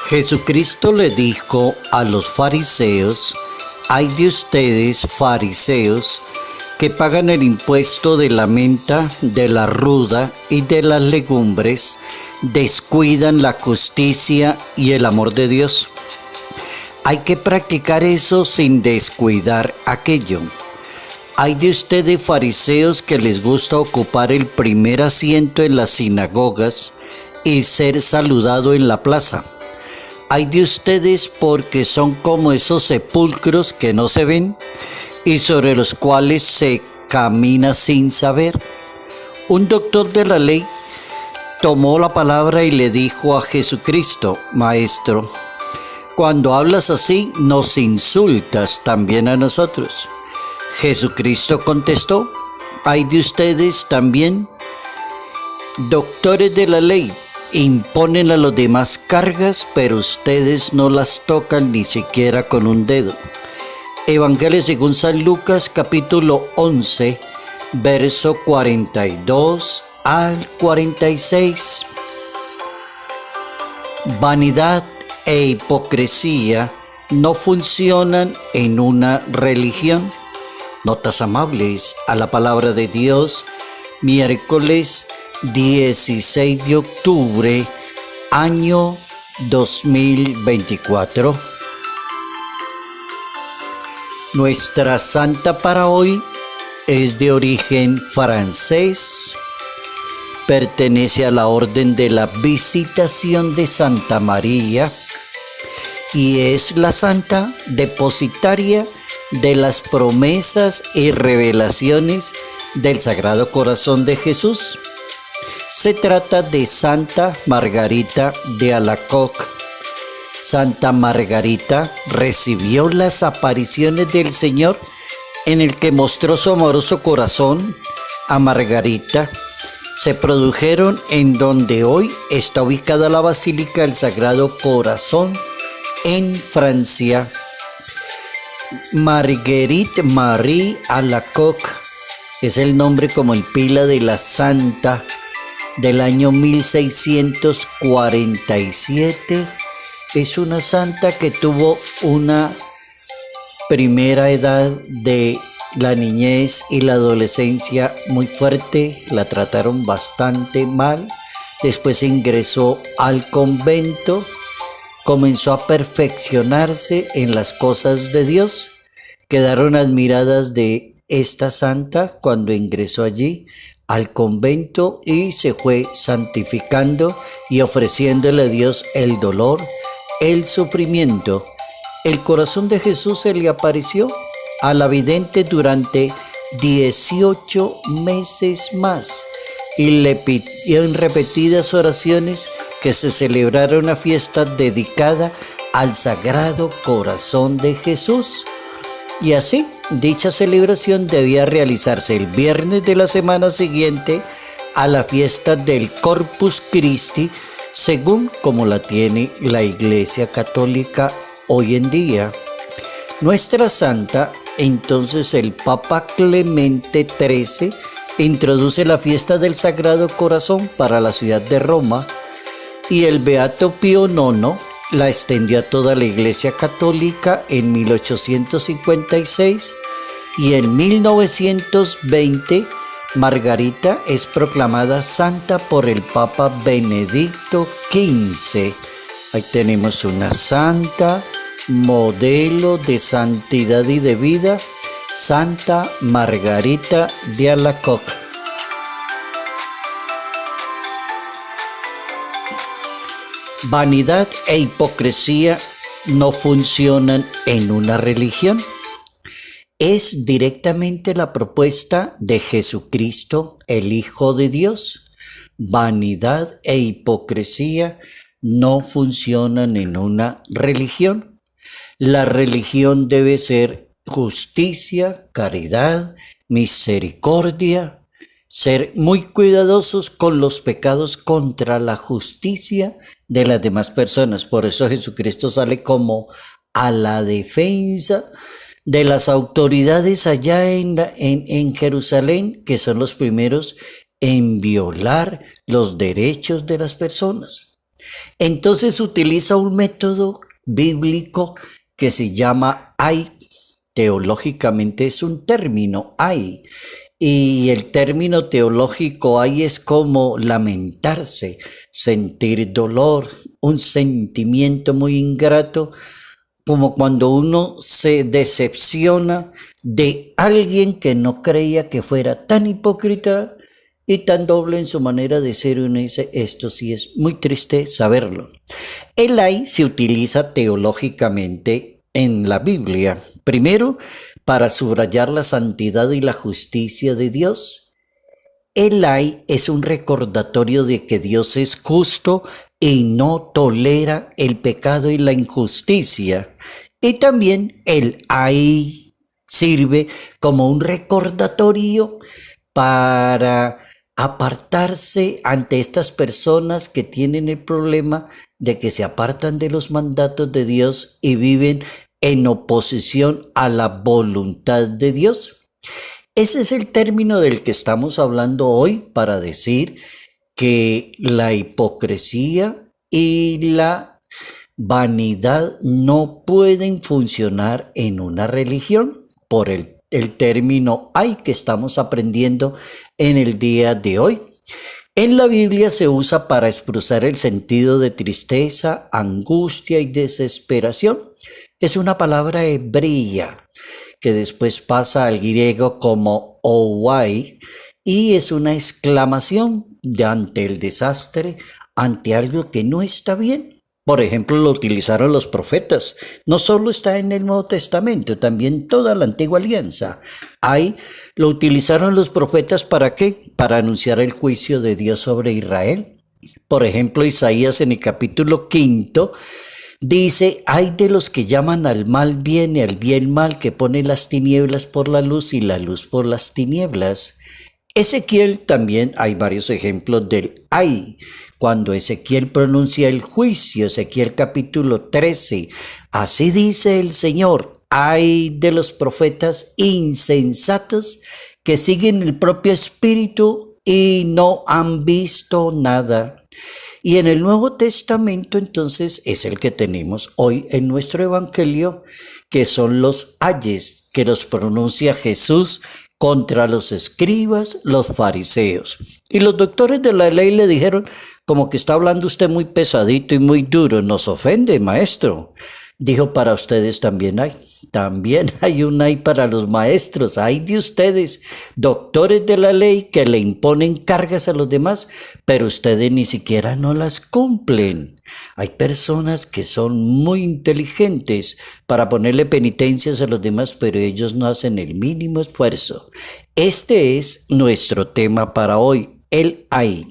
Jesucristo le dijo a los fariseos: «Ay de ustedes, fariseos, que pagan el impuesto de la menta, de la ruda y de las legumbres, descuidan la justicia y el amor de Dios». Hay que practicar eso sin descuidar aquello. Hay de ustedes, fariseos, que les gusta ocupar el primer asiento en las sinagogas y ser saludado en la plaza. Hay de ustedes porque son como esos sepulcros que no se ven y sobre los cuales se camina sin saber. Un doctor de la ley tomó la palabra y le dijo a Jesucristo: «Maestro, cuando hablas así, nos insultas también a nosotros». Jesucristo contestó: «Hay de ustedes también, doctores de la ley, imponen a los demás cargas, pero ustedes no las tocan ni siquiera con un dedo». Evangelio según San Lucas, capítulo 11, verso 42 al 46. Vanidad e hipocresía no funcionan en una religión. Notas amables a la palabra de Dios, miércoles 16 de octubre, año 2024. Nuestra santa para hoy es de origen francés, pertenece a la Orden de la Visitación de Santa María y es la santa depositaria de las promesas y revelaciones del Sagrado Corazón de Jesús. Se trata de Santa Margarita de Alacoque. Santa Margarita recibió las apariciones del Señor en el que mostró su amoroso corazón a Margarita. Se produjeron en donde hoy está ubicada la Basílica del Sagrado Corazón en Francia. Marguerite Marie Alacoque es el nombre como el pila de la santa del año 1647. Es una santa que tuvo una primera edad de la niñez y la adolescencia muy fuerte, la trataron bastante mal. Después ingresó al convento, comenzó a perfeccionarse en las cosas de Dios. Quedaron admiradas de esta santa cuando ingresó allí al convento y se fue santificando y ofreciéndole a Dios el dolor, el sufrimiento. El corazón de Jesús se le apareció a la vidente durante 18 meses más y le pidió en repetidas oraciones que se celebrara una fiesta dedicada al Sagrado Corazón de Jesús. Y así, dicha celebración debía realizarse el viernes de la semana siguiente a la fiesta del Corpus Christi, según como la tiene la Iglesia Católica hoy en día. Nuestra santa, entonces el Papa Clemente XIII, introduce la fiesta del Sagrado Corazón para la ciudad de Roma y el Beato Pío IX la extendió a toda la Iglesia Católica en 1856 y en 1920 Margarita es proclamada santa por el Papa Benedicto XV. Ahí tenemos una santa, modelo de santidad y de vida, Santa Margarita de Alacoque. Vanidad e hipocresía no funcionan en una religión. Es directamente la propuesta de Jesucristo, el Hijo de Dios. Vanidad e hipocresía no funcionan en una religión. La religión debe ser justicia, caridad, misericordia, ser muy cuidadosos con los pecados contra la justicia de las demás personas. Por eso Jesucristo sale como a la defensa de las autoridades allá en Jerusalén, que son los primeros en violar los derechos de las personas. Entonces utiliza un método bíblico que se llama ay. Teológicamente es un término ay. Y el término teológico ay es como lamentarse, sentir dolor, un sentimiento muy ingrato, como cuando uno se decepciona de alguien que no creía que fuera tan hipócrita y tan doble en su manera de ser. Uno dice, esto sí es muy triste saberlo. El ay se utiliza teológicamente en la Biblia. Primero, para subrayar la santidad y la justicia de Dios. El ay es un recordatorio de que Dios es justo y no tolera el pecado y la injusticia. Y también el ay sirve como un recordatorio para apartarse ante estas personas que tienen el problema de que se apartan de los mandatos de Dios y viven en oposición a la voluntad de Dios. Ese es el término del que estamos hablando hoy para decir que la hipocresía y la vanidad no pueden funcionar en una religión por el término ay que estamos aprendiendo en el día de hoy. En la Biblia se usa para expresar el sentido de tristeza, angustia y desesperación. Es una palabra hebrea que después pasa al griego como owai y es una exclamación ante el desastre, ante algo que no está bien. Por ejemplo, lo utilizaron los profetas. No solo está en el Nuevo Testamento, también toda la Antigua Alianza. Ahí lo utilizaron los profetas ¿para qué? Para anunciar el juicio de Dios sobre Israel. Por ejemplo, Isaías en el capítulo 5 dice, ay de los que llaman al mal bien y al bien mal, que ponen las tinieblas por la luz y la luz por las tinieblas. Ezequiel también hay varios ejemplos del ay. Cuando Ezequiel pronuncia el juicio, Ezequiel capítulo 13, así dice el Señor, ay de los profetas insensatos que siguen el propio espíritu y no han visto nada. Y en el Nuevo Testamento entonces es el que tenemos hoy en nuestro Evangelio, que son los ayes que los pronuncia Jesús contra los escribas, los fariseos. Y los doctores de la ley le dijeron, como que está hablando usted muy pesadito y muy duro, nos ofende, maestro. Dijo, para ustedes también hay un ay para los maestros, hay de ustedes, doctores de la ley que le imponen cargas a los demás, pero ustedes ni siquiera no las cumplen. Hay personas que son muy inteligentes para ponerle penitencias a los demás, pero ellos no hacen el mínimo esfuerzo. Este es nuestro tema para hoy, el ay.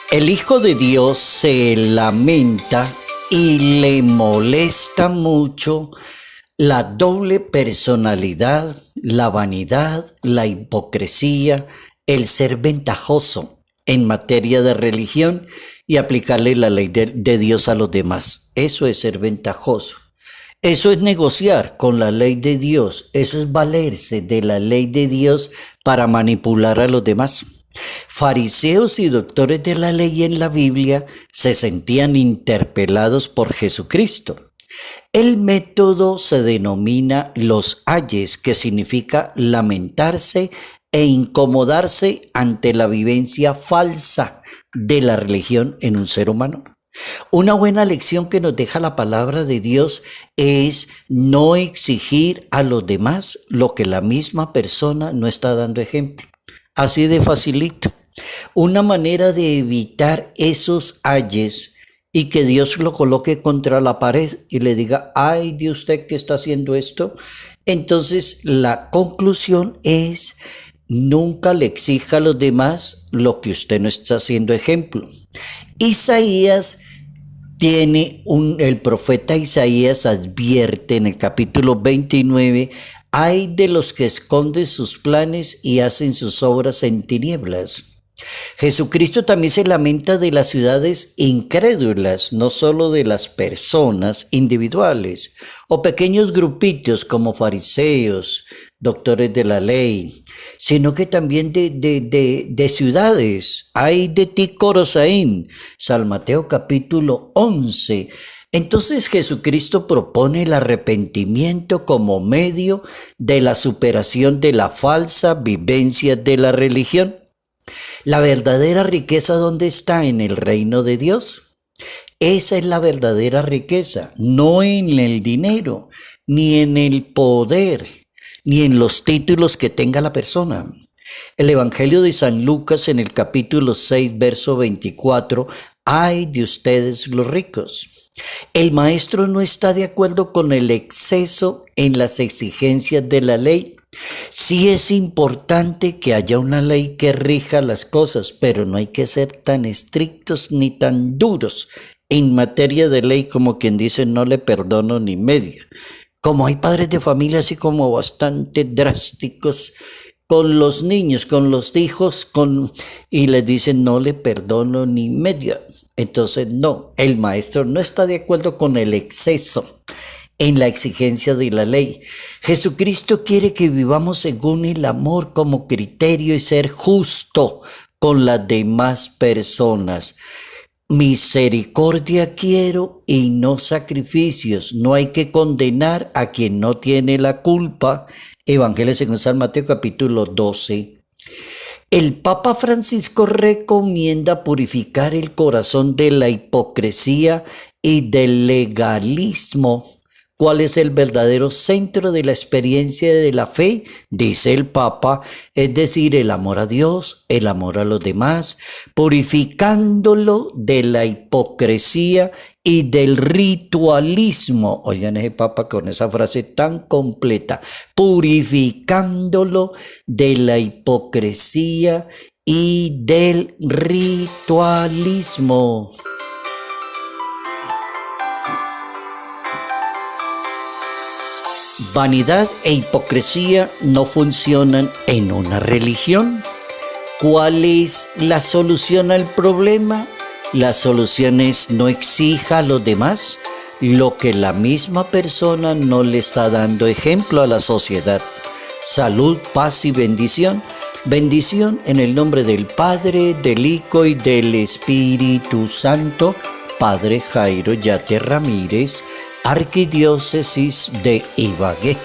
El Hijo de Dios se lamenta y le molesta mucho la doble personalidad, la vanidad, la hipocresía, el ser ventajoso en materia de religión y aplicarle la ley de Dios a los demás. Eso es ser ventajoso. Eso es negociar con la ley de Dios. Eso es valerse de la ley de Dios para manipular a los demás. Fariseos y doctores de la ley en la Biblia se sentían interpelados por Jesucristo. El método se denomina los ayes, que significa lamentarse e incomodarse ante la vivencia falsa de la religión en un ser humano. Una buena lección que nos deja la palabra de Dios es no exigir a los demás lo que la misma persona no está dando ejemplo. Así de facilito. Una manera de evitar esos ayes y que Dios lo coloque contra la pared y le diga, ay de usted que está haciendo esto. Entonces la conclusión es, nunca le exija a los demás lo que usted no está haciendo ejemplo. Isaías el profeta Isaías advierte en el capítulo 29, ay de los que esconden sus planes y hacen sus obras en tinieblas. Jesucristo también se lamenta de las ciudades incrédulas, no solo de las personas individuales o pequeños grupitos como fariseos, doctores de la ley, sino que también de ciudades. Ay de ti, Corosaín, San Mateo capítulo 11. Entonces Jesucristo propone el arrepentimiento como medio de la superación de la falsa vivencia de la religión. La verdadera riqueza, ¿dónde está? En el reino de Dios. Esa es la verdadera riqueza, no en el dinero, ni en el poder, ni en los títulos que tenga la persona. El Evangelio de San Lucas en el capítulo 6, verso 24, ay de ustedes los ricos. El maestro no está de acuerdo con el exceso en las exigencias de la ley. Sí es importante que haya una ley que rija las cosas, pero no hay que ser tan estrictos ni tan duros en materia de ley como quien dice no le perdono ni media. Como hay padres de familia así como bastante drásticos con los niños, con los hijos, y les dicen no le perdono ni media. Entonces no, el maestro no está de acuerdo con el exceso en la exigencia de la ley. Jesucristo quiere que vivamos según el amor como criterio y ser justo con las demás personas. Misericordia quiero y no sacrificios. No hay que condenar a quien no tiene la culpa. Evangelio según San Mateo capítulo 12. El Papa Francisco recomienda purificar el corazón de la hipocresía y del legalismo. ¿Cuál es el verdadero centro de la experiencia de la fe? Dice el Papa, es decir, el amor a Dios, el amor a los demás, purificándolo de la hipocresía y del ritualismo. Oigan ese Papa con esa frase tan completa, purificándolo de la hipocresía y del ritualismo. Vanidad e hipocresía no funcionan en una religión. ¿Cuál es la solución al problema? La solución es no exija a los demás lo que la misma persona no le está dando ejemplo a la sociedad. Salud, paz y bendición. Bendición en el nombre del Padre, del Hijo y del Espíritu Santo. Padre Jairo Yate Ramírez, Arquidiócesis de Ibagué.